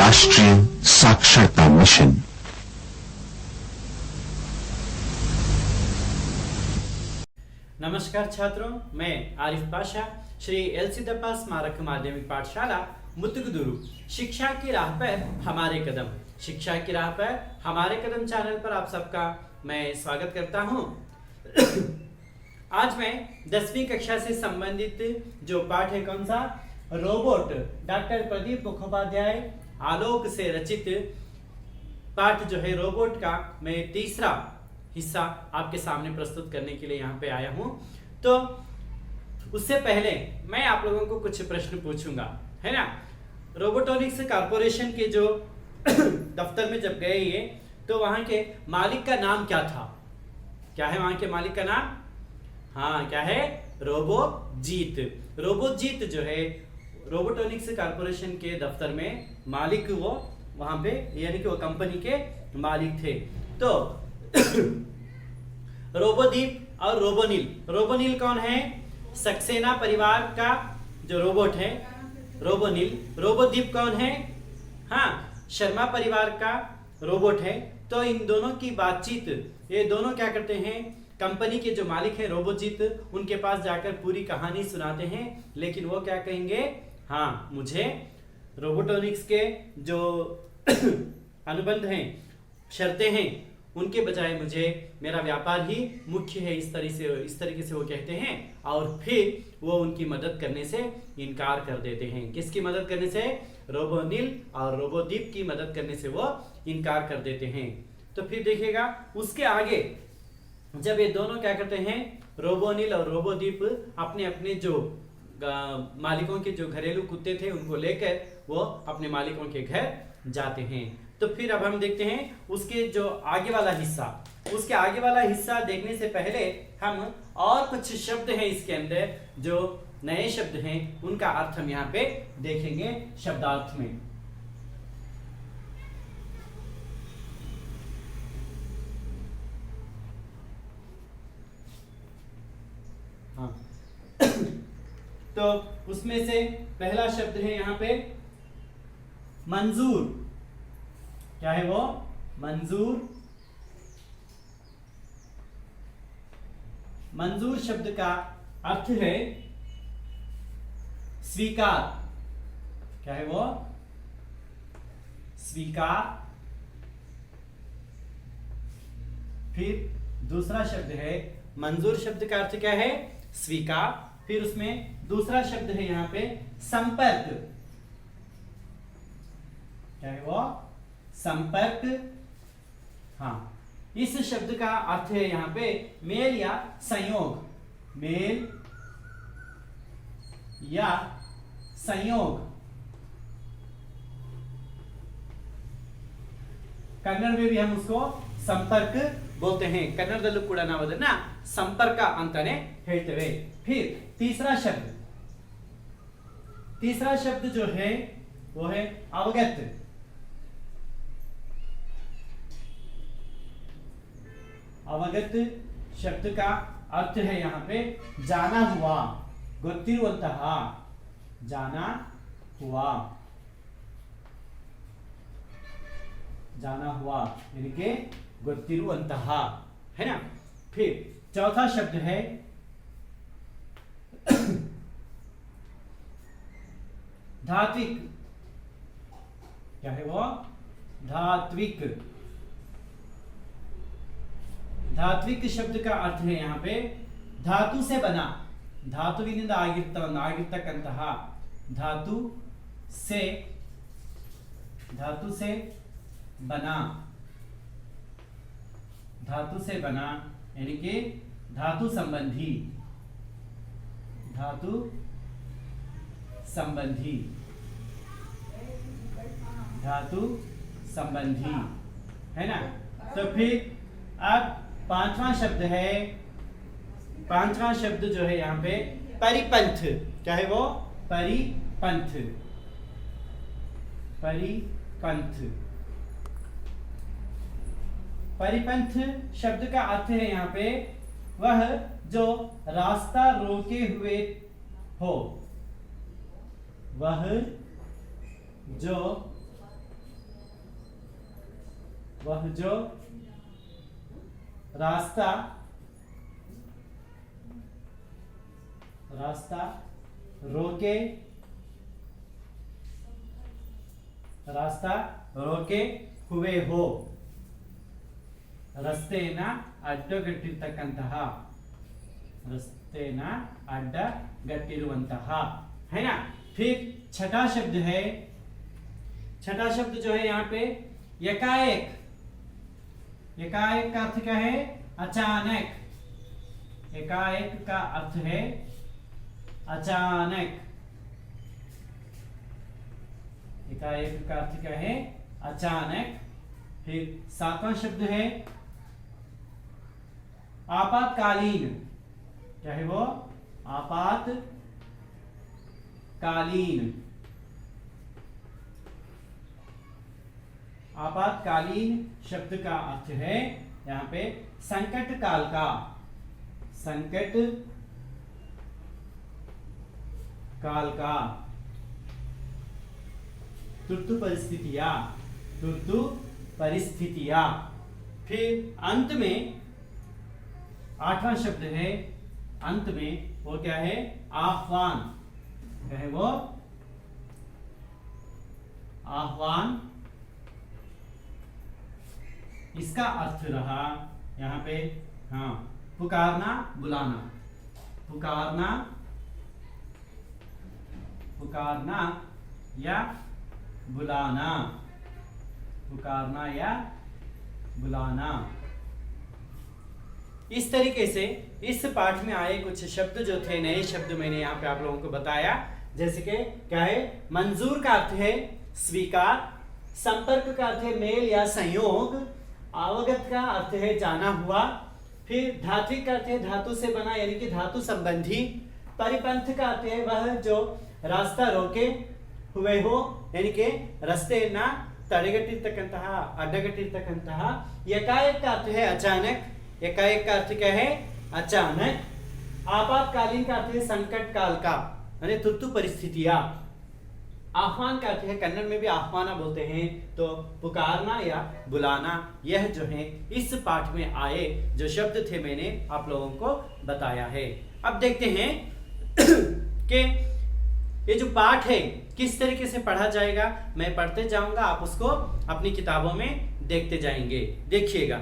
राष्ट्रीय साक्षरता मिशन। नमस्कार छात्रों, मैं आरिफ पाशा, श्री एलसी दप्पा स्मारक माध्यमिक पाठशाला मुतुगुदुरु। शिक्षा की राह पर हमारे कदम, शिक्षा की राह पर हमारे कदम चैनल पर आप सबका मैं स्वागत करता हूं। आज मैं 10वीं कक्षा से संबंधित जो पाठ है, कौन सा, रोबोट, डॉक्टर प्रदीप मुखोपाध्याय आलोक से रचित पाठ जो है रोबोट का, मैं तीसरा हिस्सा आपके सामने प्रस्तुत करने के लिए यहाँ पे आया हूँ। तो उससे पहले मैं आप लोगों को कुछ प्रश्न पूछूंगा, है ना। रोबोटॉनिक्स कॉर्पोरेशन के जो दफ्तर में जब गए ये, तो वहाँ के मालिक का नाम क्या था? क्या है वहाँ के मालिक का नाम? हाँ, क्या है? रोबोजीत। रोबोजीत जो है रोबोटॉनिक्स कॉर्पोरेशन के दफ्तर में मालिक, वो वहाँ पे यानी कि वो कंपनी के मालिक थे। तो रोबोदीप और रोबोनिल, रोबोनिल कौन है? सक्सेना परिवार का जो रोबोट है रोबोनिल। रोबोदीप कौन है? हाँ, शर्मा परिवार का रोबोट है। तो इन दोनों की बातचीत, ये दोनों क्या करते हैं, कंपनी के जो मालिक है रोबोजीत, उनके पास जाकर पूरी कहानी सुनाते हैं। लेकिन वो क्या कहेंगे, हाँ, मुझे रोबोटॉनिक्स के जो अनुबंध हैं, शर्तें हैं, उनके बजाय मुझे मेरा व्यापार ही मुख्य है, इस तरीके से वो कहते हैं। और फिर वो उनकी मदद करने से इनकार कर देते हैं। किसकी मदद करने से? रोबोनिल और रोबोदीप की मदद करने से वो इनकार कर देते हैं। तो फिर देखिएगा उसके आगे, जब ये दोनों क्या करते हैं, रोबोनिल और रोबोदीप अपने अपने जो मालिकों के जो घरेलू कुत्ते थे उनको लेकर वो अपने मालिकों के घर जाते हैं। तो फिर अब हम देखते हैं उसके जो आगे वाला हिस्सा। उसके आगे वाला हिस्सा देखने से पहले हम और कुछ शब्द हैं इसके अंदर, जो नए शब्द हैं, उनका अर्थ हम यहाँ पे देखेंगे शब्दार्थ में। हाँ तो उसमें से पहला शब्द है यहाँ पे मंजूर। क्या है वो? मंजूर। मंजूर शब्द का अर्थ है स्वीकार। क्या है वो? स्वीकार। फिर दूसरा शब्द है, मंजूर शब्द का अर्थ क्या है? स्वीकार। फिर उसमें दूसरा शब्द है यहाँ पे संपर्क। क्या है वो? संपर्क। हाँ, इस शब्द का अर्थ है यहाँ पे मेल या संयोग। मेल या संयोग। कन्नड़ में भी हम उसको संपर्क बोलते हैं। कन्नड़दल्लू ಕೂಡ ನಾವು ಅದನ್ನ संपर्क अंताने ಹೇಳ್ತೇವೆ। फिर तीसरा शब्द जो है वो है अवगत। अवगत शब्द का अर्थ है यहाँ पे जाना हुआ, ಗೊತ್ತಿರುವಂತಹ, जाना हुआ, जाना हुआ यानी कि ಗೊತ್ತಿರುವಂತಹ, है ना। फिर चौथा शब्द है धात्विक। क्या है वो? धात्विक। धात्विक शब्द का अर्थ है यहाँ पे धातु से बना, धातुविनिंದ ಆಗಿರ್ತಕ್ಕಂತಹ, धातु से बना, धातु से बना यानी कि धातु संबंधी, धातु संबंधी, धातु संबंधी, है ना। तो फिर अब पांचवा शब्द है, पांचवा शब्द जो है यहाँ पे परिपंथ। क्या है वो? परिपंथ। परिपंथ। परिपंथ शब्द का अर्थ है यहाँ पे वह जो रास्ता रोके हुए हो, वह जो वह जो रास्ता रोके हुए हो ರಸ್ತೆನ ಅಡ್ಡಗಟ್ಟಿರುವಂತಹ है ना। फिर छठा शब्द जो है यहाँ पे एकाएक का अर्थ क्या है? अचानक। एकाएक का अर्थ है अचानक। एकाएक का अर्थ क्या है? अचानक। फिर सातवां शब्द है आपातकालीन। क्या है वो? आपातकालीन। आपातकालीन शब्द का अर्थ है यहाँ पे संकट काल का। संकट काल का तुर्तु परिस्थितियां। फिर अंत में आठवां शब्द है, अंत में वो क्या है? आह्वान। क्या है वो? आह्वान। इसका अर्थ रहा यहाँ पे पुकारना बुलाना। पुकारना या बुलाना। इस तरीके से इस पाठ में आए कुछ शब्द जो थे, नए शब्द मैंने यहाँ पे आप लोगों को बताया। जैसे कि क्या है? मंजूर का अर्थ है स्वीकार, संपर्क का अर्थ है मेल या संयोग, अवगत का अर्थ है जाना हुआ, फिर धात्विक का अर्थ है धातु से बना यानी कि धातु संबंधी, परिपंथ का अर्थ है वह जो रास्ता रोके हुए हो यानी कि रास्ते ना तड़गಟ್ಟಿರ್ತಕ್ಕಂತಹ अड्डगಟ್ಟಿರ್ತಕ್ಕಂತಹ। एकाएक का अर्थ है अचानक। एकाएक का अर्थ क्या है? अचानक। आपातकालीन का अर्थ है संकट काल का यानी तुर्तु परिस्थितियां। आह्वान का अर्थ है कन्नड़ में भी आह्वाना बोलते हैं, तो पुकारना या बुलाना। यह जो है इस पाठ में आए जो शब्द थे मैंने आप लोगों को बताया है। अब देखते हैं कि ये जो पाठ है किस तरीके से पढ़ा जाएगा। मैं पढ़ते जाऊंगा, आप उसको अपनी किताबों में देखते जाएंगे। देखिएगा।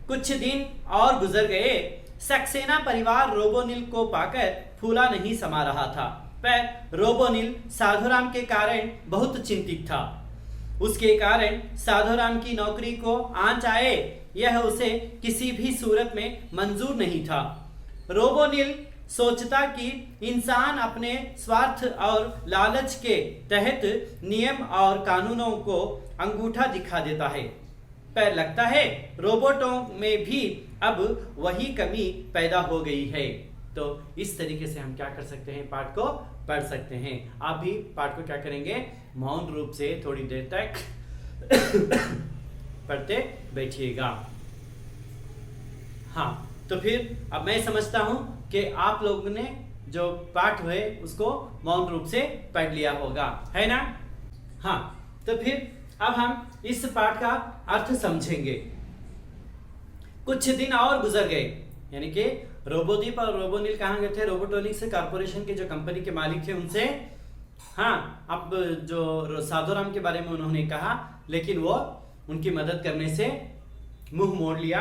कुछ दिन और गुजर गए, सक्सेना परिवार रोबोनिल को पाकर फूला नहीं समा रहा था। पर रोबोनिल साधुराम के कारण बहुत चिंतित था। उसके कारण साधुराम की नौकरी को आंच आए यह उसे किसी भी सूरत में मंजूर नहीं था। रोबोनिल सोचता कि इंसान अपने स्वार्थ और लालच के तहत नियम और कानूनों को अंगूठा दिखा देता है। पर लगता है रोबोटों में भी अब वही कमी पैदा हो गई है। तो इस तरीके से हम क्या कर सकते हैं? पाठ को पढ़ सकते हैं। आप भी पाठ को क्या करेंगे? मौन रूप से थोड़ी देर तक पढ़ते बैठिएगा। हाँ, तो फिर अब मैं समझता हूं कि आप लोगों ने जो पाठ है उसको मौन रूप से पढ़ लिया होगा, है ना? हाँ, तो फिर अब हम इस पाठ का अर्थ समझेंगे। कुछ दिन और गुजर गए यानी कि रोबोदीप और रोबोनिल कहाँ गए थे? रोबोटोनिक्स कॉर्पोरेशन के जो कंपनी के मालिक थे उनसे अब जो साधुराम के बारे में उन्होंने कहा, लेकिन वो उनकी मदद करने से मुंह मोड़ लिया।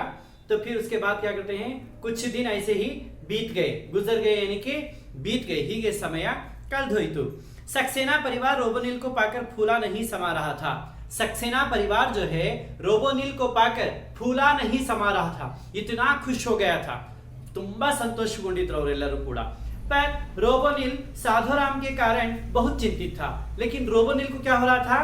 तो फिर उसके बाद क्या करते हैं? कुछ दिन ऐसे ही बीत गए, गुजर गए यानी कि बीत गए ही के समय कल धोइतु। सक्सेना परिवार रोबोनिल को पाकर फूला नहीं समा रहा था। सक्सेना परिवार जो है रोबोनिल को पाकर फूला नहीं समा रहा था, इतना खुश हो गया था, ತುಂಬಾ ಸಂತೋಷಗೊಂಡಿದ್ರು ಅವರೆಲ್ಲರೂ ಕೂಡ। पर रोबोनिल साधुराम के कारण बहुत चिंतित था। लेकिन रोबोनिल को क्या हो रहा था?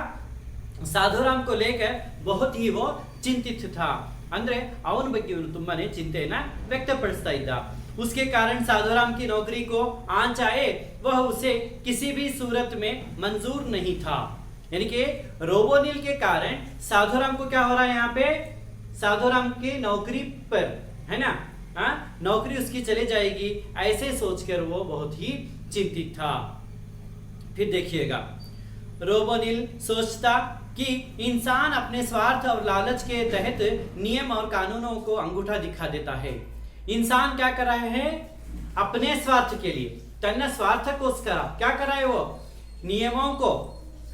साधुराम को लेकर बहुत ही वो चिंतित था। ಅಂದ್ರೆ ಅವನ ಬಗ್ಗೆ ಇವನು ತುಂಬಾನೇ ಚಿಂತೆಯನ್ನ ವ್ಯಕ್ತಪಡಿಸ್ತಾ ಇದ್ದ। उसके कारण साधुराम की नौकरी को आंच आए वह उसे किसी भी सूरत में मंजूर नहीं था। यानी कि रोबोनिल के कारण साधुराम को क्या हो रहा है? यहाँ पे साधुराम की नौकरी पर, है ना, नौकरी उसकी चले जाएगी ऐसे सोचकर वो बहुत ही चिंतित था। फिर देखिएगा, रोबोनिल सोचता कि इंसान अपने स्वार्थ और लालच के तहत नियम और कानूनों को अंगूठा दिखा देता है। इंसान क्या कर रहा है? अपने स्वार्थ के लिए तन्न स्वार्थकोस्कर क्या कर रहा है? वो नियमों को,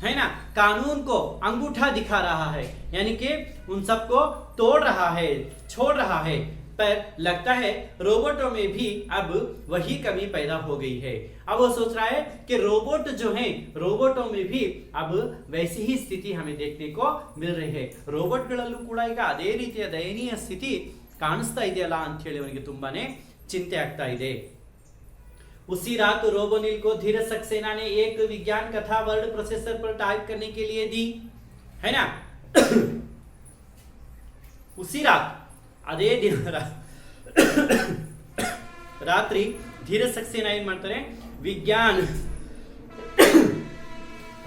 है ना, कानून को अंगूठा दिखा रहा है, यानी कि उन सबको तोड़ रहा है, छोड़ रहा है। पर लगता है रोबोटों में भी अब वही कमी पैदा हो गई है। अब वो सोच रहा है कि रोबोट जो हैं, रोबोटों में भी अब वैसी ही स्थिति हमें देखने को मिल रही है। ರೋಬೋಟ್ಗಳಲ್ಲೂ ಕೂಡ ಈಗ ಅದೇ ರೀತಿಯ ದಯನೀಯ ಸ್ಥಿತಿ ಕಾಣಿಸ್ತಾ ಇದೆಯಲ್ಲ ಅಂತ ಹೇಳಿ ಅವನಿಗೆ ತುಂಬಾನೇ ಚಿಂತೆ ಆಗ್ತಾ ಇದೆ। उसी रात रोबोनिल को धीरज सक्सेना ने एक विज्ञान कथा वर्ड प्रोसेसर पर टाइप करने के लिए दी, है ना। उसी रात ಅದೇ ದಿನ ರಾತ್ರಿ ಧೀರಜ್ ಸಕ್ಸೇನಾ ಏನ್ ಮಾಡ್ತಾರೆ?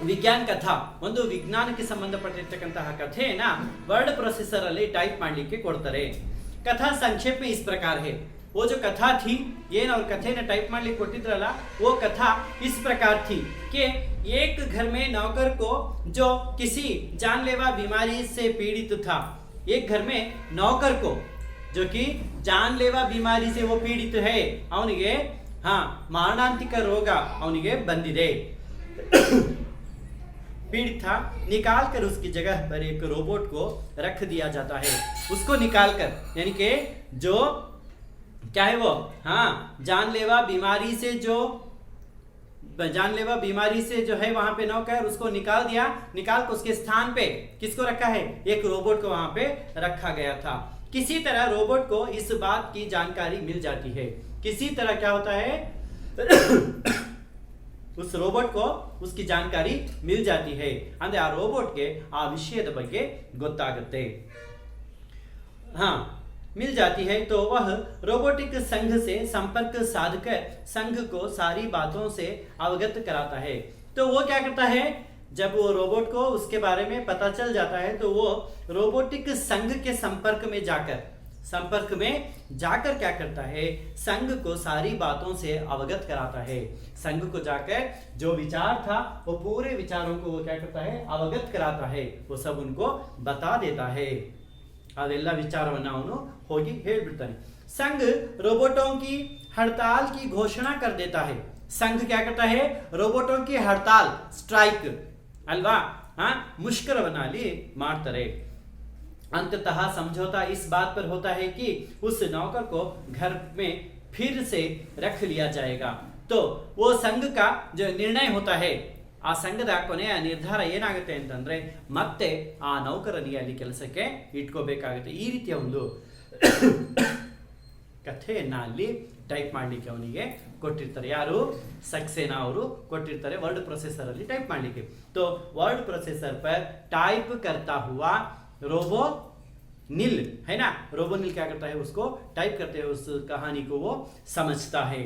ವಿಜ್ಞಾನ ಕಥಾ, ಒಂದು ವಿಜ್ಞಾನಕ್ಕೆ ಸಂಬಂಧಪಟ್ಟಿರ್ತಕ್ಕಂತಹ ಕಥೆಯನ್ನ ವರ್ಡ್ ಪ್ರೊಸೆಸರ್ ಅಲ್ಲಿ ಟೈಪ್ ಮಾಡ್ಲಿಕ್ಕೆ ಕೊಡ್ತಾರೆ। कथा संक्षेप में इस प्रकार है। वो जो कथा थी, ये और कथे ने टाइप मार लिख कोटिद्रला, वो कथा इस प्रकार थी कि एक घर में नौकर को जो किसी जानलेवा बीमारी से पीड़ित था, एक घर में नौकर को जो कि जानलेवा बीमारी से वो पीड़ित है, ಅವನಿಗೆ मारणांतिक रोग ಅವನಿಗೆ ಬಂದಿದೆ, पीड़ित था। निकाल कर उसकी जगह पर एक रोबोट को रख दिया जाता है। उसको निकाल कर, यानी कि जो क्या है वो जानलेवा बीमारी से जो है वहां पे नौकर, उसको निकाल दिया। निकाल कर उसके स्थान पे किसको रखा है? एक रोबोट को वहां पे रखा गया था। किसी तरह रोबोट को इस बात की जानकारी मिल जाती है। किसी तरह क्या होता है? उस रोबोट को उसकी जानकारी मिल जाती है, ಅಂದ್ರೆ ಆ ರೋಬೋಟ್ಗೆ ಆ ವಿಷಯದ ಬಗ್ಗೆ ಗೊತ್ತಾಗುತ್ತೆ। मिल जाती है तो वह रोबोटिक संघ से संपर्क साधकर संघ को सारी बातों से अवगत कराता है। तो वो क्या करता है? जब वो रोबोट को उसके बारे में पता चल जाता है तो वो रोबोटिक संघ के संपर्क में जाकर क्या करता है? संघ को सारी बातों से अवगत कराता है। संघ को जाकर जो विचार था वो पूरे विचारों को वो क्या करता है? अवगत कराता है, वो सब उनको बता देता है। ಅದೆಲ್ಲ ವಿಚಾರವನ್ನು ಅವನು ಹೋಗಿ ಹೇಳ್ಬಿಡ್ತಾನೆ। संघ रोबोटों की हड़ताल की घोषणा कर देता है। संघ क्या करता है? रोबोटों की हड़ताल, स्ट्राइक ಅಲ್ವಾ, ಮುಷ್ಕರವನ್ನ ಅಲ್ಲಿ ಮಾಡ್ತಾರೆ। अंततः समझौता इस बात पर होता है कि उस नौकर को घर में फिर से रख लिया जाएगा। तो वो संघ का जो निर्णय होता है, ಆ ಸಂಘದ ಕೊನೆಯ ನಿರ್ಧಾರ ಏನಾಗುತ್ತೆ ಅಂತಂದ್ರೆ ಮತ್ತೆ ಆ ನೌಕರನಿಗೆ ಅಲ್ಲಿ ಕೆಲಸಕ್ಕೆ ಇಟ್ಕೋಬೇಕಾಗುತ್ತೆ। ಈ ರೀತಿಯ ಒಂದು ಕಥೆಯನ್ನ ಅಲ್ಲಿ ಟೈಪ್ ಮಾಡಲಿಕ್ಕೆ ಅವನಿಗೆ ಕೊಟ್ಟಿರ್ತಾರೆ। ಯಾರು? सक्सेना ಅವರು ಕೊಟ್ಟಿರ್ತಾರೆ ವರ್ಡ್ ಪ್ರೊಸೆಸರ್ ಅಲ್ಲಿ ಟೈಪ್ ಮಾಡಲಿಕ್ಕೆ। तो वर्ड प्रोसेसर पर टाइप करता हुआ रोबोनिल, है ना, रोबोनिल क्या करता है? उसको टाइप करते हुए उस कहानी को वो समझता है।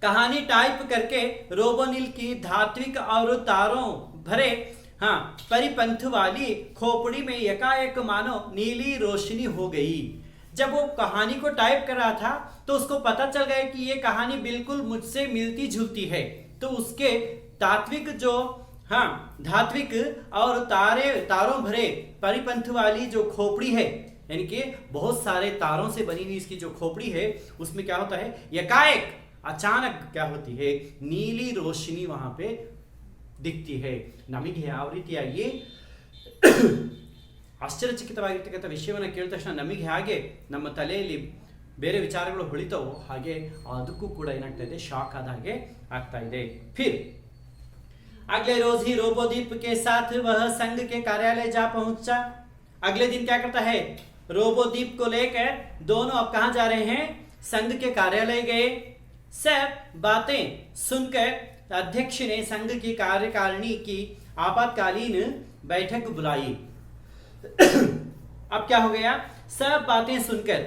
कहानी टाइप करके रोबोनिल की धात्विक और तारों भरे परिपंथ वाली खोपड़ी में एकाएक मानो नीली रोशनी हो गई। जब वो कहानी को टाइप कर रहा था तो उसको पता चल गया कि ये कहानी बिल्कुल मुझसे मिलती जुलती है। तो उसके तात्विक जो धात्विक और तारों भरे परिपंथ वाली जो खोपड़ी है, यानी कि बहुत सारे तारों से बनी हुई इसकी जो खोपड़ी है, उसमें क्या होता है? एकाएक अचानक क्या होती है? नीली रोशनी वहां पे दिखती है। ನಮಗೆ ಯಾವ ರೀತಿಯಾಗಿ ಆಶ್ಚರ್ಯಚಕಿತವಾಗಿರ್ತಕ್ಕಂಥ ವಿಷಯವನ್ನು ಕೇಳಿದ ತಕ್ಷಣ ನಮಗೆ ಹಾಗೆ ನಮ್ಮ ತಲೆಯಲ್ಲಿ ಬೇರೆ ವಿಚಾರಗಳು ಹೊಳಿತಾವೋ ಹಾಗೆ ಅದಕ್ಕೂ ಕೂಡ ಏನಾಗ್ತಾ ಇದೆ? ಶಾಕ್ ಆದ ಹಾಗೆ ಆಗ್ತಾ ಇದೆ। फिर अगले रोज ही रोबोदीप के साथ वह संघ के कार्यालय जा पहुंचा। अगले दिन क्या करता है? रोबोदीप को लेकर दोनों अब कहां जा रहे हैं? संघ के कार्यालय गए। सब बातें सुनकर अध्यक्ष ने संघ की कार्यकारिणी की आपातकालीन बैठक बुलाई। अब क्या हो गया? सब बातें सुनकर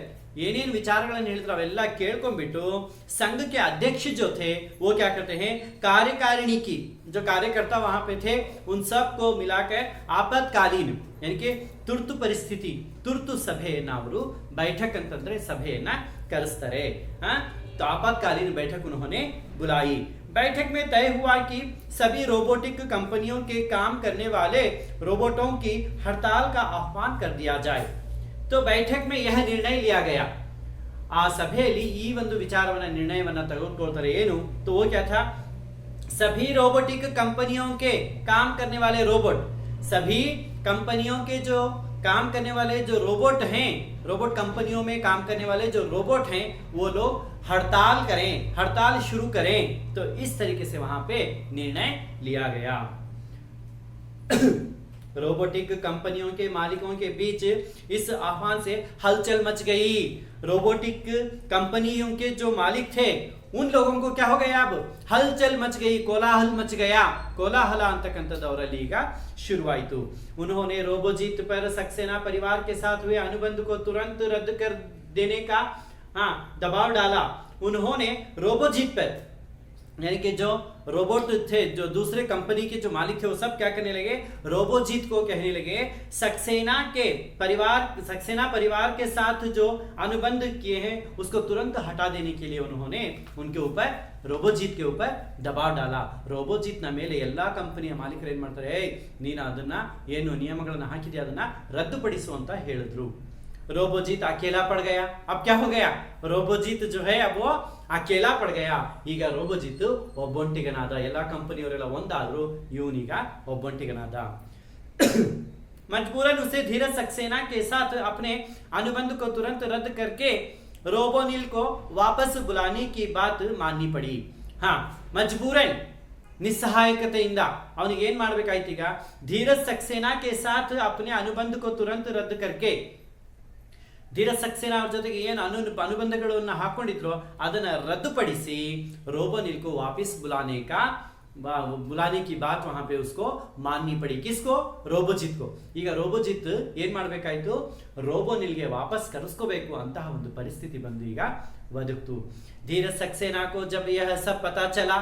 ಏನೇನು ವಿಚಾರಗಳನ್ನು ಹೇಳಿದ್ರು ಅವೆಲ್ಲ ಕೇಳ್ಕೊಂಡ್ಬಿಟ್ಟು संघ के अध्यक्ष जो थे वो क्या करते हैं? कार्यकारिणी की जो कार्यकर्ता वहां पे थे उन सब को मिलाकर आपातकालीन, यानी कि ತುರ್ತು ಪರಿಸ್ಥಿತಿ, ತುರ್ತು ಸಭೆಯನ್ನ ಅವರು बैठक ಅಂತಂದ್ರೆ ಸಭೆಯನ್ನ ಕರೆಸ್ತಾರೆ। तो आपातकालीन बैठक उन्होंने बुलाई। बैठक में तय हुआ कि सभी रोबोटिक कंपनियों के काम करने वाले रोबोटों की हड़ताल का आह्वान कर दिया जाए। तो बैठक में यह निर्णय लिया गया। आ सभೆಯಲ್ಲಿ ಈ ಒಂದು ವಿಚಾರವನ್ನ ನಿರ್ಣಯವನ್ನ ತೆಗೆದುಕೊಳ್ತಾರೆ ಏನು तो वो क्या था, सभी रोबोटिक कंपनियों के काम करने वाले रोबोट, सभी कंपनियों के जो काम करने वाले जो रोबोट हैं, रोबोट कंपनियों में काम करने वाले जो रोबोट हैं, वो लोग हड़ताल करें, हड़ताल शुरू करें। तो इस तरीके से वहां पे निर्णय लिया गया। रोबोटिक कंपनियों के मालिकों के बीच इस आह्वान से हलचल मच गई। रोबोटिक कंपनियों के जो मालिक थे उन लोगों को क्या हो गया, अब हलचल मच गई, कोलाहल मच गया। ಕೋಲಾಹಲ ಅಂತಕ್ಕಂಥದ್ದು ಅವರಲ್ಲಿ ಈಗ ಶುರುವಾಯಿತು। उन्होंने रोबोजीत पर सक्सेना परिवार के साथ हुए अनुबंध को तुरंत रद्द कर देने का दबाव डाला। उन्होंने रोबोजीत पर, यानी कि जो रोबोट थे, जो दूसरे कंपनी के जो मालिक थे, वो सब क्या करने लगे, रोबोजीत को कहने लगे सक्सेना परिवार के साथ जो अनुबंध किए हैं उसको तुरंत हटा देने के लिए उन्होंने उनके ऊपर, रोबोजीत के ऊपर दबाव डाला। रोबोजीತ್ ನ ಮೇಲೆ ಎಲ್ಲಾ ಕಂಪನಿಯ ಮಾಲೀಕರು ಏನ್ ಮಾಡ್ತಾರೆ, ನೀನು ಅದನ್ನ ಏನು ನಿಯಮಗಳನ್ನು ಹಾಕಿದೆ ಅದನ್ನ ರದ್ದುಪಡಿಸು ಅಂತ ಹೇಳಿದ್ರು। रोबोजीत अकेला पड़ गया। अब क्या हो गया, रोबोजीत जो है अब वो अकेला पड़ गया। ಈಗ रोबोजीत ಒಬ್ಬೊಂಟಿಗನಾದ, ಎಲ್ಲಾ ಕಂಪನಿಯವರೆಲ್ಲ ಒಂದಾದ್ರು, ಇವನೀಗ ಒಬ್ಬೊಂಟಿಗನಾದ। मजबूरन उसे धीरज सक्सेना के साथ अपने अनुबंध को तुरंत रद्द करके रोबोनिल को वापस बुलाने की बात माननी पड़ी। मजबूरन निस्सहायकತೆಯಿಂದ ಅವನಿಗೆ ಏನ್ ಮಾಡಬೇಕಾಯ್ತು, ಈಗ ಧೀರಜ್ ಸಕ್ಸೇನಾ के साथ अपने अनुबंध को तुरंत रद्द करके, ಧೀರಜ್ ಸಕ್ಸೇನಾ ಅವ್ರ ಜೊತೆಗೆ ಏನು ಅನುಬಂಧಗಳನ್ನು ಹಾಕೊಂಡಿದ್ರು ಅದನ್ನ ರದ್ದುಪಡಿಸಿ रोबोनिल को वापस बुलाने की बात वहां पे उसको माननी पड़ी। किसको, रोबोजीत को। ಈಗ रोबोजीत ಏನ್ ಮಾಡಬೇಕಾಯ್ತು, रोबोनिल वापस ಕರೆಸ್ಕೋಬೇಕು ಅಂತಹ ಒಂದು ಪರಿಸ್ಥಿತಿ ಬಂದು ಈಗ ಒದಗಿತು। धीरज सक्सेना को जब यह सब पता चला,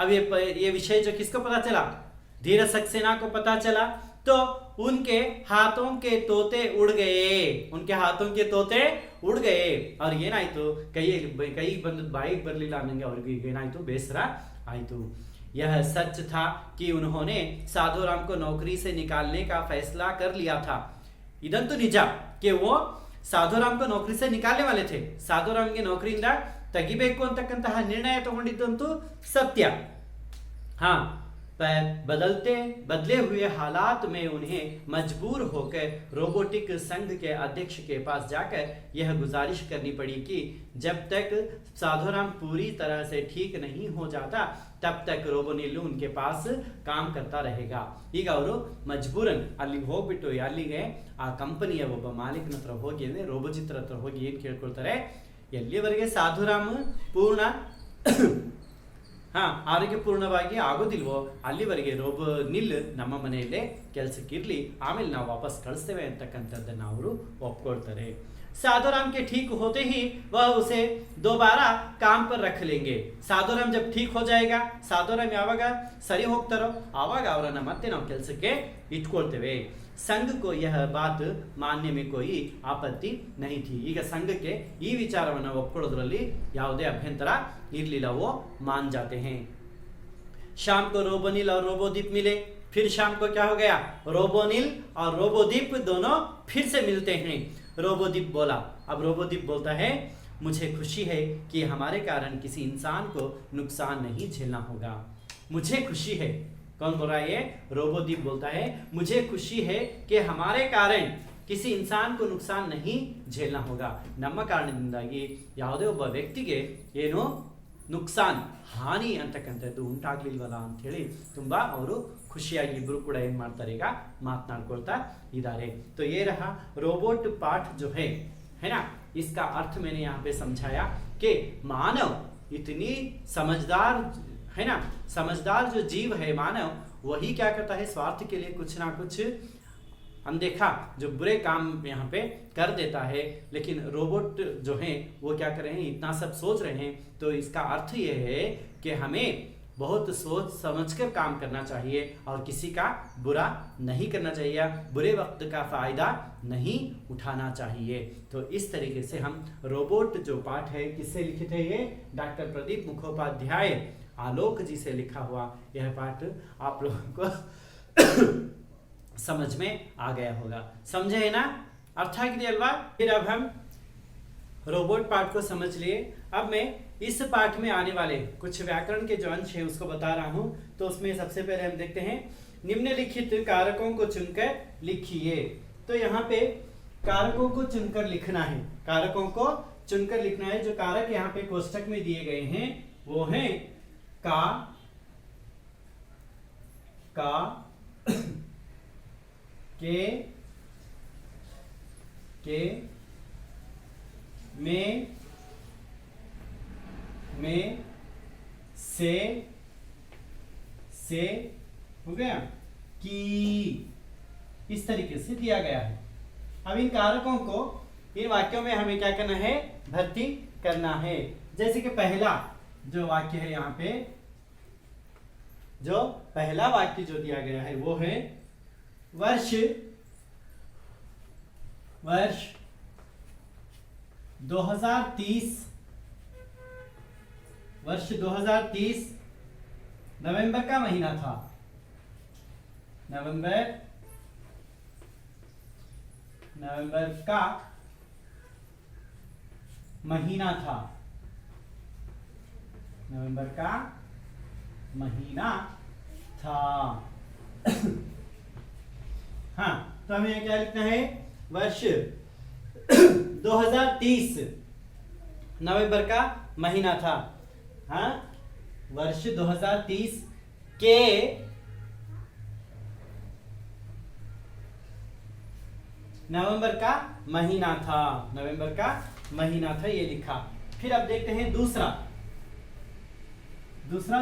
अब ये विषय जो किसको पता चला, धीरज सक्सेना को पता चला, तो उनके हाथों के तोते उड़ गए, उनके हाथों के तोते उड़ गए। और ಏನಾಯ್ತು, ಕೈಗೆ ಬಂದ ಬಾಯಿಗೆ ಬರಲಿಲ್ಲ ಅನ್ನಂಗೆ ಅವ್ರಿಗೆ ಏನಾಯ್ತು, ಬೇಸರ ಆಯ್ತು। यह सच था कि उन्होंने साधुराम को नौकरी से निकालने का फैसला कर लिया था। इदंतु निज कि वो साधुराम को नौकरी से निकालने वाले थे, साधुराम की नौकरिಯಿಂದ ತೆಗಿಬೇಕು ಅಂತಕ್ಕಂತಹ ನಿರ್ಣಯ ತಗೊಂಡಿದ್ದಂತೂ ಸತ್ಯ। बदले हुए हालात में उन्हें मजबूर होकर रोबोटिक संघ के अध्यक्ष के पास जाकर यह गुजारिश करनी पड़ी कि जब तक साधुराम पूरी तरह से ठीक नहीं हो जाता तब तक रोबोनिल उनके पास काम करता रहेगा। ಈಗ ಅವರು ಮಜ್ಬೂರನ್ ಅಲ್ಲಿಗೆ ಹೋಗ್ಬಿಟ್ಟು, ಅಲ್ಲಿಗೆ ಆ ಕಂಪನಿಯ ಒಬ್ಬ ಮಾಲೀಕನ ಹತ್ರ ಹೋಗಿ, ಅಂದ್ರೆ ರೋಬೋಜಿತ್ ಹತ್ರ ಹೋಗಿ ಏನ್ ಕೇಳ್ಕೊಳ್ತಾರೆ, ಎಲ್ಲಿವರೆಗೆ ಸಾಧುರಾಮ್ ಪೂರ್ಣ ಆರೋಗ್ಯಪೂರ್ಣವಾಗಿ ಆಗೋದಿಲ್ವೋ ಅಲ್ಲಿವರೆಗೆ रोबोनिल ನಮ್ಮ ಮನೆಯಲ್ಲೇ ಕೆಲಸಕ್ಕಿರ್ಲಿ, ಆಮೇಲೆ ನಾವು ವಾಪಸ್ ಕಳಿಸ್ತೇವೆ ಅಂತಕ್ಕಂಥದ್ದನ್ನು ಅವರು ಒಪ್ಕೊಳ್ತಾರೆ। साधुराम के ठीक होते ही वह उसे दोबारा काम पर रख लेंगे। साधुराम जब ठीक हो जाएगा, साधुराम ಯಾವಾಗ ಸರಿ ಹೋಗ್ತಾರೋ ಆವಾಗ ಅವರನ್ನ ಮತ್ತೆ ನಾವು ಕೆಲಸಕ್ಕೆ ಇಟ್ಕೊಳ್ತೇವೆ। संघ को यह बात मानने में कोई आपत्ति नहीं थी। ಈಗ ಸಂಘಕ್ಕೆ ಈ ವಿಚಾರವನ್ನು ಒಪ್ಕೊಳ್ಳೋದ್ರಲ್ಲಿ ಯಾವುದೇ ಅಭ್ಯಂತರ ಇರಲಿಲ್ಲ, वो मान जाते हैं। शाम को रोबोनिल और रोबोदीप मिले। फिर शाम को क्या हो गया, रोबोनिल और रोबोदीप दोनों फिर से मिलते हैं। रोबोदीप बोला, अब रोबोदीप बोलता है, मुझे खुशी है कि हमारे कारण किसी इंसान को नुकसान नहीं झेलना होगा। मुझे खुशी है, कौन बोल रहा है, रोबोदीप बोलता है, मुझे खुशी है कि हमारे कारण किसी इंसान को नुकसान नहीं झेलना होगा। ನಮ್ಮ ಕಾರಣದಿಂದಾಗಿ ಯಾವುದೇ ಒಬ್ಬ ವ್ಯಕ್ತಿಗೆ ಏನೋ ನುಕ್ಸಾನ್, ಹಾನಿ ಅಂತಕ್ಕಂಥದ್ದು ಉಂಟಾಗ್ಲಿಲ್ವಲ್ಲ ಅಂತ ಹೇಳಿ ತುಂಬಾ ಅವರು ಖುಷಿಯಾಗಿ ಇಬ್ರು ಕೂಡ ಏನ್ ಮಾಡ್ತಾರೆ, ಈಗ ಮಾತನಾಡ್ಕೊಳ್ತಾ ಇದ್ದಾರೆ। तो ये रहा रोबोट पाठ जो है ना, इसका अर्थ मैंने यहाँ पे समझाया कि मानव इतनी समझदार है ना, समझदार जो जीव है मानव, वही क्या करता है, स्वार्थ के लिए कुछ ना कुछ अनदेखा जो बुरे काम यहाँ पे कर देता है। लेकिन रोबोट जो हैं वो क्या कर रहे हैं, इतना सब सोच रहे हैं। तो इसका अर्थ ये है कि हमें बहुत सोच समझकर काम करना चाहिए और किसी का बुरा नहीं करना चाहिए, बुरे वक्त का फायदा नहीं उठाना चाहिए। तो इस तरीके से हम रोबोट जो पाठ है किससे लिखित है, ये डॉक्टर प्रदीप मुखोपाध्याय आलोक जी से लिखा हुआ यह पाठ आप लोगों को समझ में आ गया होगा। समझे है ना? अर्थात फिर अब हम रोबोट पाठ को समझ लिए। अब मैं इस पाठ में आने वाले कुछ व्याकरण के जो अंश है उसको बता रहा हूं। तो उसमें सबसे पहले हम देखते हैं, निम्नलिखित कारकों को चुनकर लिखिए। तो यहाँ पे कारकों को चुनकर लिखना है, कारकों को चुनकर लिखना है। जो कारक यहाँ पे कोष्टक में दिए गए हैं वो हैं का के में से हो गया, की, इस तरीके से दिया गया है। अब इन कारकों को इन वाक्यों में हमें क्या करना है? भर्ती करना है। जैसे कि पहला जो वाक्य है, यहाँ पे जो पहला वाक्य जो दिया गया है वो है वर्ष 2030 नवंबर का महीना था। नवंबर का महीना था। नवंबर का महीना था। हाँ, तो हमें क्या लिखना है? वर्ष 2030 नवंबर का महीना था। हाँ, वर्ष 2030 के नवंबर का महीना था। नवंबर का महीना था, ये लिखा। फिर अब देखते हैं दूसरा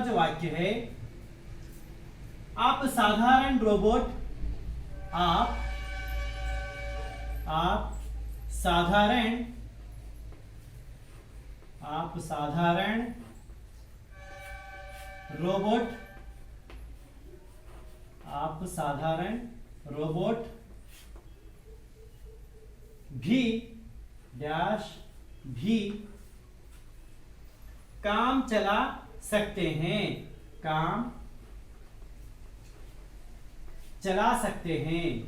जो वाक्य है, आप साधारण रोबोट रोबोट भी काम चला सकते हैं। काम चला सकते हैं।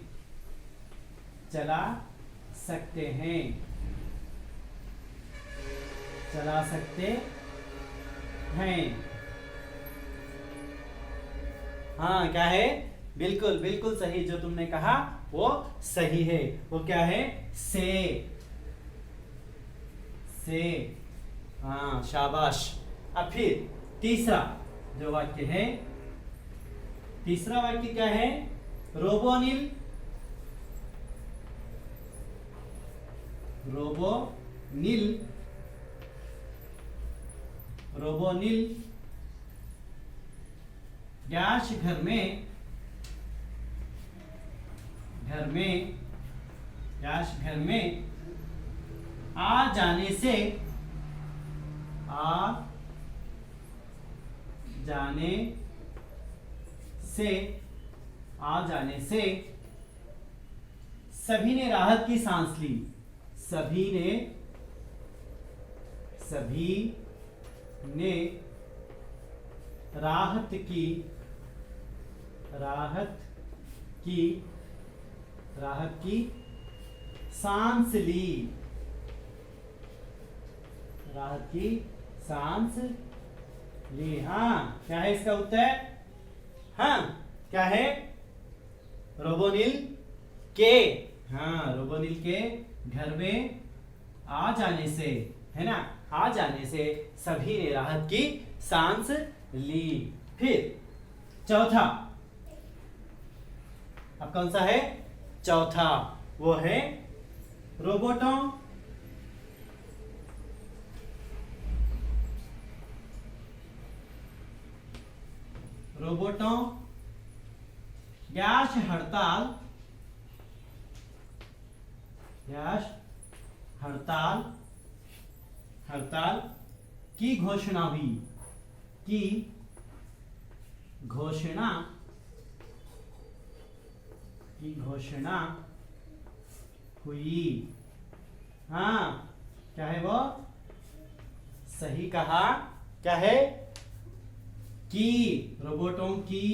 चला सकते हैं। हाँ, क्या है? बिल्कुल बिल्कुल सही, जो तुमने कहा वो सही है। वो क्या है? से। हाँ, शाबाश। अब फिर तीसरा जो वाक्य है, तीसरा वाक्य क्या है? रोबोनिल गैस घर में आ जाने से सभी ने राहत की सांस ली। सभी ने राहत की सांस ली। राहत की सांस ली। हाँ, क्या है इसका उत्तर? हाँ, क्या है? रोबोनिल के। हाँ, रोबोनिल के घर में आ जाने से, है ना, आ जाने से सभी ने राहत की सांस ली। फिर चौथा, अब कौन सा है? चौथा वो है रोबोटों गैस हड़ताल की घोषणा हुई। हाँ, क्या है वो? सही कहा। क्या है? की, रोबोटों की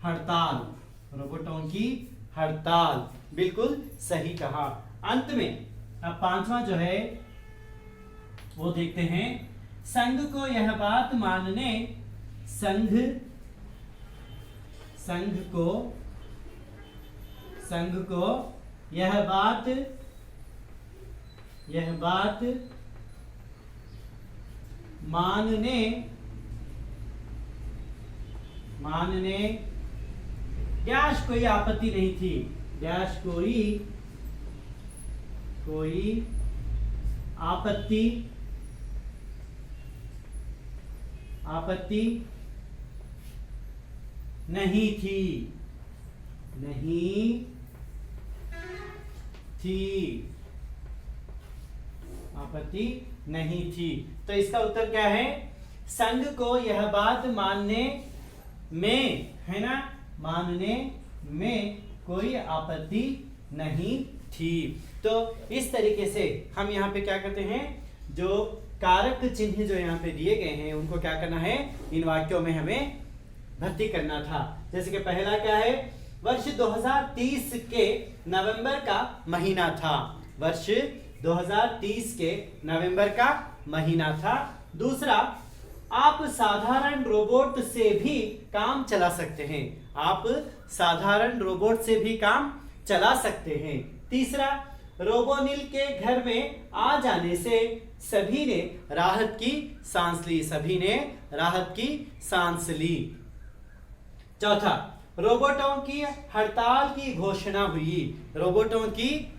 हड़ताल, रोबोटों की हड़ताल, बिल्कुल सही कहा। अंत में अब पांचवा जो है वो देखते हैं। संघ को यह बात मानने, संघ को यह बात मानने डैश कोई आपत्ति नहीं थी, डैश कोई आपत्ति नहीं थी, आपत्ति नहीं थी। तो इसका उत्तर क्या है? संघ को यह बात मानने में, है ना, मानने में कोई आपत्ति नहीं थी। तो इस तरीके से हम यहाँ पे क्या करते हैं, जो कारक चिन्ह जो यहाँ पे दिए गए हैं उनको क्या करना है, इन वाक्यों में हमें भर्ती करना था। जैसे कि पहला क्या है, वर्ष 2030 के नवंबर का महीना था, वर्ष 2030 के नवंबर का महीना था। दूसरा, आप साधारण रोबोट से भी काम चला सकते हैं, आप साधारण रोबोट से भी काम चला सकते हैं। तीसरा, रोबोनिल के घर में आ जाने से सभी ने राहत की सांस ली, सभी ने राहत की सांस ली। चौथा, रोबोटों की हड़ताल की घोषणा हुई, रोबोटों की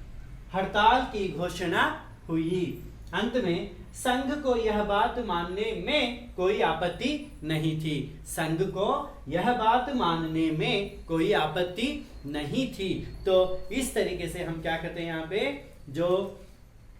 हड़ताल की घोषणा हुई। अंत में संघ को यह बात मानने में कोई आपत्ति नहीं थी, संघ को यह बात मानने में कोई आपत्ति नहीं थी। तो इस तरीके से हम क्या करते हैं, यहाँ पे जो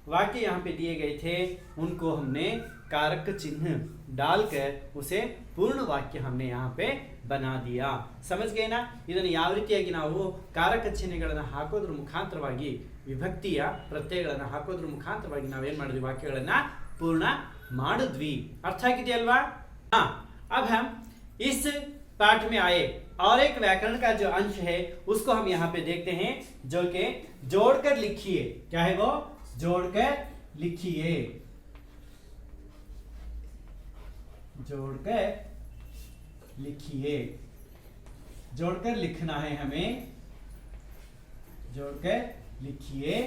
वाक्य यहाँ पे दिए गए थे उनको हमने कारक चिन्ह डालकर उसे पूर्ण वाक्य हमने यहाँ पे बना दिया। समझ गए ना? ಇದನ್ನು ಯಾವ ರೀತಿಯಾಗಿ ನಾವು ಕಾರಕ ಚಿಹ್ನೆಗಳನ್ನು ಹಾಕೋದ್ರ ಮುಖಾಂತರವಾಗಿ ವಿಭಕ್ತಿಯ ಪ್ರತ್ಯಯಗಳನ್ನು ಹಾಕೋದ್ರ ಮುಖಾಂತರವಾಗಿ ನಾವೇನ್ ಮಾಡಿದ್ವಿ, ವಾಕ್ಯಗಳನ್ನ पूर्ण माडिद्वी। अर्थ आगिदೆಯಲ್ವಾ? हाँ, अब हम इस पाठ में आए और एक व्याकरण का जो अंश है उसको हम यहाँ पे देखते हैं, जो कि जोड़कर लिखिए। क्या है वो? जोड़कर लिखिए, जोड़कर लिखिए, जोड़कर लिखना है हमें, जोड़कर लिखिए।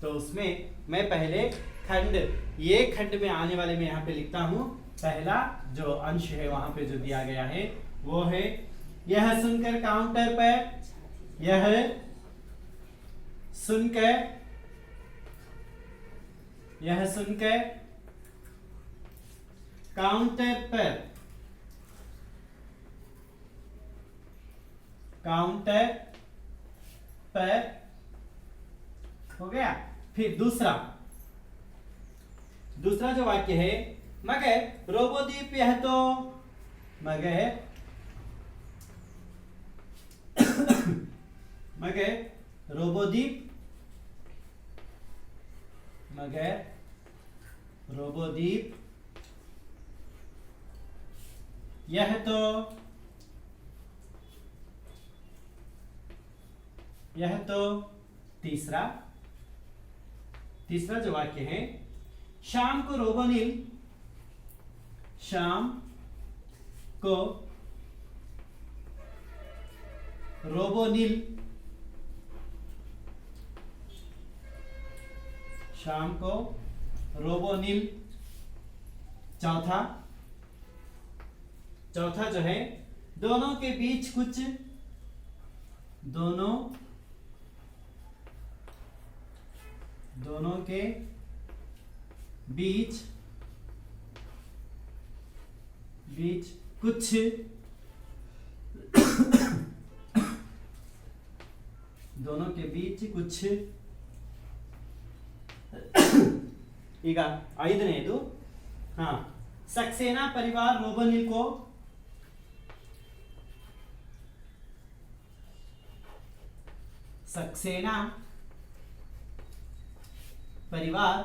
तो उसमें मैं पहले खंड, ये खंड में आने वाले में यहाँ पे लिखता हूं। पहला जो अंश है वहां पे जो दिया गया है वो है, यह सुनकर काउंटर पर, यह सुनकर, यह सुनकर काउंटर पर, काउंटर पर हो गया। फिर दूसरा जो वाक्य है, मगर रोबोदीप यह तो, मगर रोबोदीप, मगर रोबोदीप यह तो तीसरा जो वाक्य है, शाम को रोबोनिल, शाम को रोबोनिल, शाम को रोबोनिल। चौथा जो है, दोनों के बीच कुछ, दोनों के बीच कुछ दोनों के बीच कुछ। ಈಗ ಐದನೇದು, हाँ, सक्सेना परिवार रोबोनिल को, सक्सेना परिवार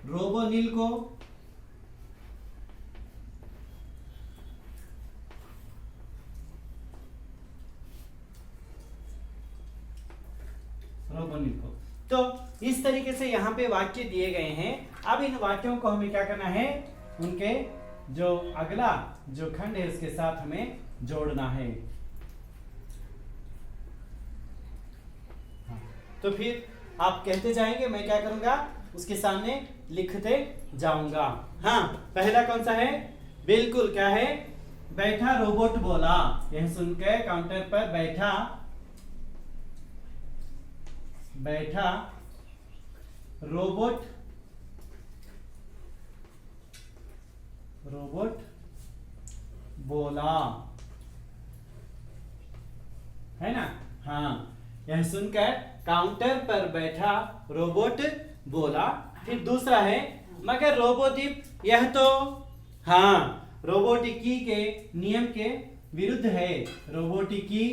रोबोनिल को रोबोनिल को। तो इस तरीके से यहाँ पे वाक्य दिए गए हैं। अब इन वाक्यों को हमें क्या करना है, उनके जो अगला जो खंड है उसके साथ हमें जोड़ना है। तो फिर आप कहते जाएंगे, मैं क्या करूंगा उसके सामने लिखते जाऊंगा। हाँ, पहला कौन सा है, बिल्कुल क्या है, बैठा रोबोट बोला। यह सुनकर काउंटर पर बैठा रोबोट बोला, है ना। हाँ, यह सुनकर काउंटर पर बैठा रोबोट बोला। फिर दूसरा है, मगर रोबोदीप यह तो, हाँ, रोबोटिकी के नियम के विरुद्ध है। रोबोटिकी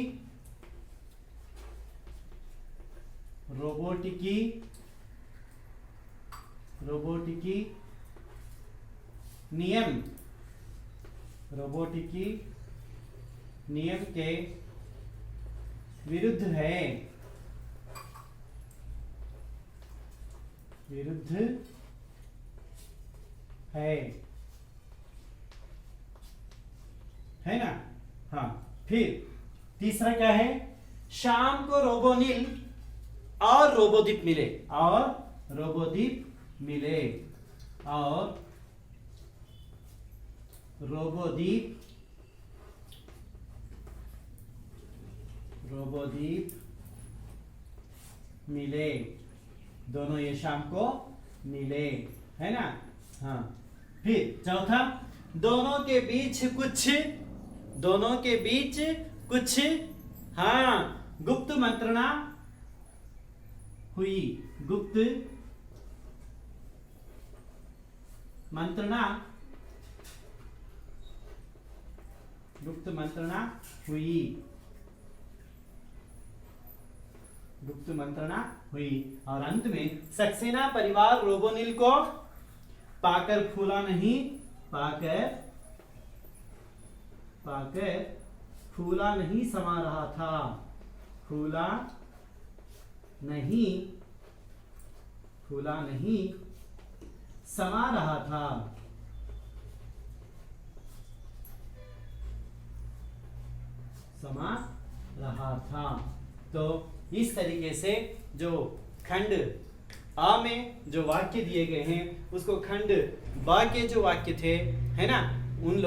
नियम के विरुद्ध है ना। हाँ, फिर तीसरा क्या है, शाम को रोबोनिल और रोबोदीप मिले, दोनों ये शाम को मिले, है ना। हाँ, फिर चौथा, दोनों के बीच कुछ हाँ गुप्त मंत्रणा हुई। गुप्त मंत्रणा हुई। और अंत में सक्सेना परिवार रोबोनिल को पाकर फूला नहीं समा रहा था। फूला नहीं समा रहा था। तो इस तरीके से जो खंड आ में जो वाक्य दिए गए हैं उसको खंड बा के जो वाक्य थे, है ना, उन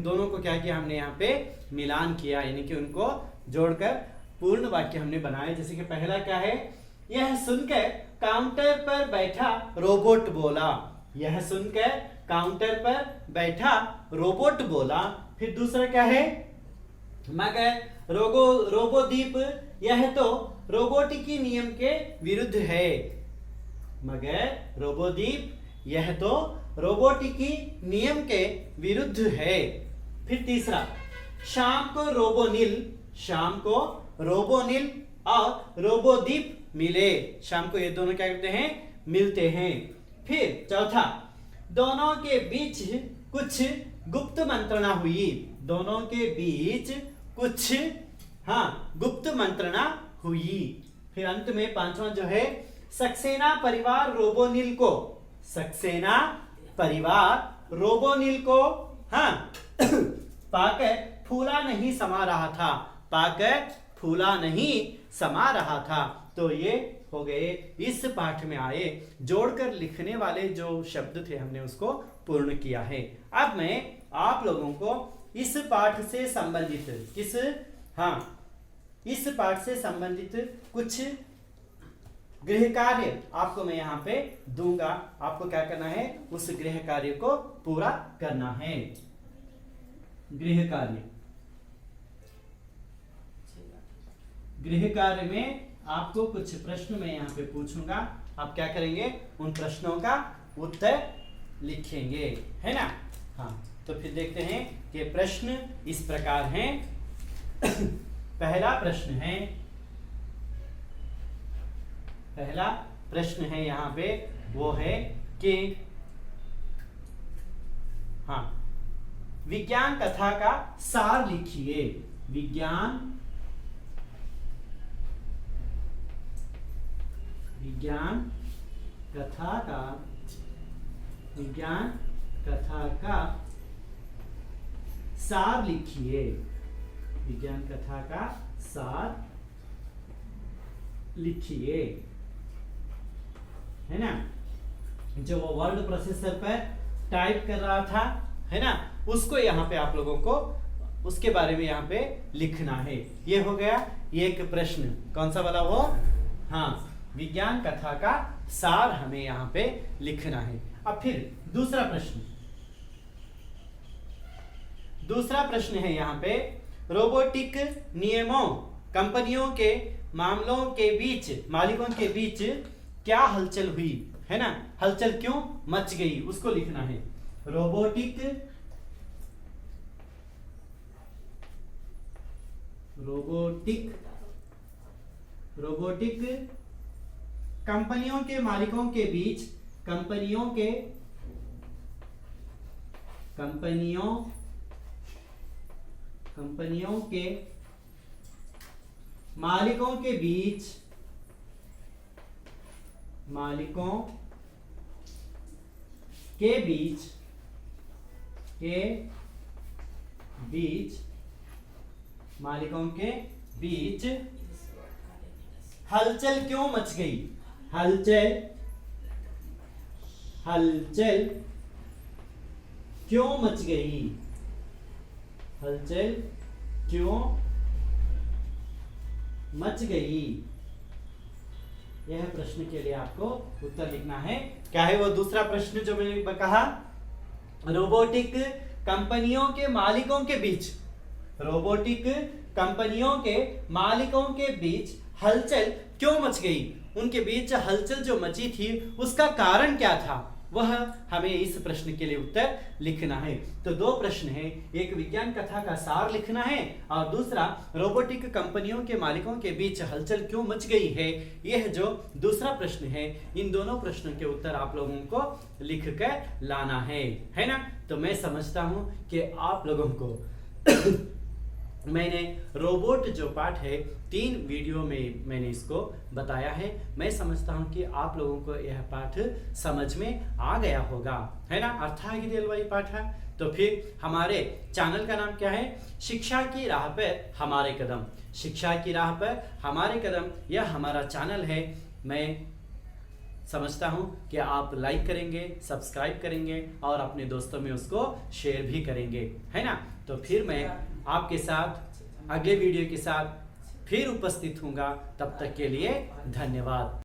दोनों को क्या किया हमने यहाँ पे मिलान किया, यानी कि उनको जोड़कर पूर्ण वाक्य हमने बनाया। जैसे कि पहला क्या है, यह सुनकर काउंटर पर बैठा रोबोट बोला। यह सुनकर काउंटर पर बैठा रोबोट बोला। फिर दूसरा क्या है, मगर रोबोदीप यह तो रोबोटिकी नियम के विरुद्ध है। मगर रोबोदीप यह तो रोबोटिकी नियम के विरुद्ध है। फिर तीसरा, शाम को रोबोनिल और रोबोदीप मिले। शाम को ये दोनों क्या करते हैं, मिलते हैं। फिर चौथा, दोनों के बीच कुछ गुप्त मंत्रणा हुई। दोनों के बीच कुछ गुप्त मंत्रणा हुई। फिर अंत में पांचवा जो है, सक्सेना परिवार रोबोनिल को पाकर फूला नहीं समा रहा था। तो ये हो गए इस पाठ में आए जोड़कर लिखने वाले जो शब्द थे, हमने उसको पूर्ण किया है। अब मैं आप लोगों को इस पाठ से संबंधित कुछ गृह कार्य आपको मैं यहाँ पे दूंगा। आपको क्या करना है, उस गृह कार्य को पूरा करना है। गृह कार्य में आपको कुछ प्रश्न मैं यहाँ पे पूछूंगा। आप क्या करेंगे, उन प्रश्नों का उत्तर लिखेंगे, है ना। हाँ, तो फिर देखते हैं कि प्रश्न इस प्रकार हैं। पहला प्रश्न है यहाँ पे, वो है कि विज्ञान कथा का सार लिखिए। विज्ञान विज्ञान कथा का सार लिखिए। विज्ञान कथा का सार लिखिए, है ना। जो वो वर्ड प्रोसेसर पर टाइप कर रहा था, है ना, उसको यहाँ पे आप लोगों को उसके बारे में यहाँ पे लिखना है। ये हो गया एक प्रश्न, कौन सा वाला वो, हाँ, विज्ञान कथा का सार हमें यहाँ पे लिखना है। अब फिर दूसरा प्रश्न है यहाँ पे, रोबोटिक नियमों कंपनियों के मालिकों के बीच क्या हलचल हुई, है ना, हलचल क्यों मच गई, उसको लिखना है। रोबोटिक कंपनियों के मालिकों के बीच, कंपनियों के मालिकों के बीच हलचल क्यों मच गई, हलचल क्यों मच गई, हलचल क्यों मच गई, यह प्रश्न के लिए आपको उत्तर लिखना है। क्या है वो दूसरा प्रश्न जो मैंने कहा, रोबोटिक कंपनियों के मालिकों के बीच, रोबोटिक कंपनियों के मालिकों के बीच हलचल क्यों मच गई, उनके बीच हलचल जो मची थी उसका कारण क्या था, वह हमें इस प्रश्न के लिए उत्तर लिखना है। तो दो प्रश्न है, एक विज्ञान कथा का सार लिखना है और दूसरा रोबोटिक कंपनियों के मालिकों के बीच हलचल क्यों मच गई है। यह जो दूसरा प्रश्न है, इन दोनों प्रश्नों के उत्तर आप लोगों को लिख कर लाना है ना। तो मैं समझता हूं कि आप लोगों को मैंने रोबोट जो पाठ है 3 वीडियो में मैंने इसको बताया है। मैं समझता हूं कि आप लोगों को यह पाठ समझ में आ गया होगा, है ना, अर्थागिरेल वाली पाठ है। तो फिर हमारे चैनल का नाम क्या है, शिक्षा की राह पर हमारे कदम। शिक्षा की राह पर हमारे कदम, यह हमारा चैनल है। मैं समझता हूं कि आप लाइक करेंगे, सब्सक्राइब करेंगे और अपने दोस्तों में उसको शेयर भी करेंगे, है ना। तो फिर मैं आपके साथ अगले वीडियो के साथ फिर उपस्थित हूँगा। तब तक के लिए धन्यवाद।